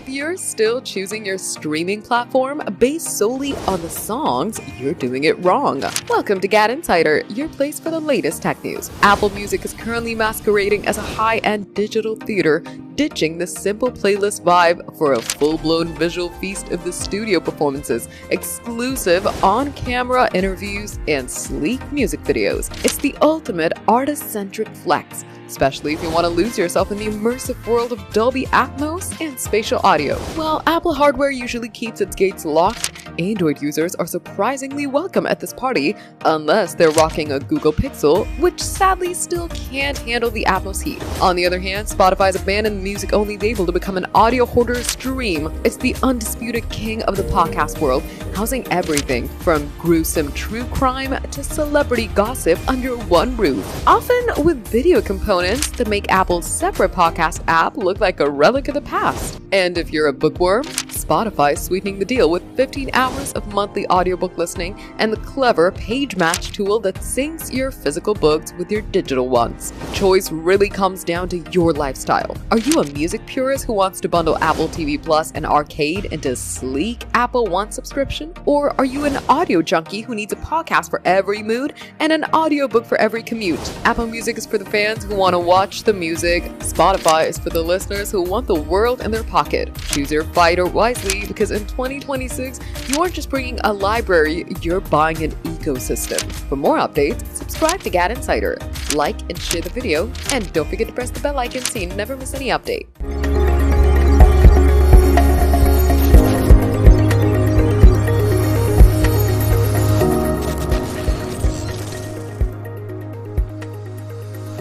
If you're still choosing your streaming platform based solely on the songs, you're doing it wrong. Welcome to GadInsider, your place for the latest tech news. Apple Music is currently masquerading as a high-end digital theater, ditching the simple playlist vibe for a full-blown visual feast of the studio performances, exclusive on-camera interviews, and sleek music videos. It's the ultimate artist-centric flex, especially if you want to lose yourself in the immersive world of Dolby Atmos and spatial audio. While Apple hardware usually keeps its gates locked, Android users are surprisingly welcome at this party, unless they're rocking a Google Pixel, which sadly still can't handle the Atmos heat. On the other hand, Spotify's abandoned music-only label to become an audio hoarder stream. It's the undisputed king of the podcast world, housing everything from gruesome true crime to celebrity gossip under one roof, often with video components that make Apple's separate podcast app look like a relic of the past. And if you're a bookworm, Spotify is sweetening the deal with 15 hours of monthly audiobook listening and the clever page match tool that syncs your physical books with your digital ones. Choice really comes down to your lifestyle. Are you a music purist who wants to bundle Apple TV Plus and Arcade into a sleek Apple One subscription? Or are you an audio junkie who needs a podcast for every mood and an audiobook for every commute? Apple Music is for the fans who want to watch the music. Spotify is for the listeners who want the world in their pocket. Choose your fighter wisely, because in 2026, you aren't just bringing a library, you're buying an ecosystem. For more updates, subscribe to GadInsider, like and share the video, and don't forget to press the bell icon so you never miss any update.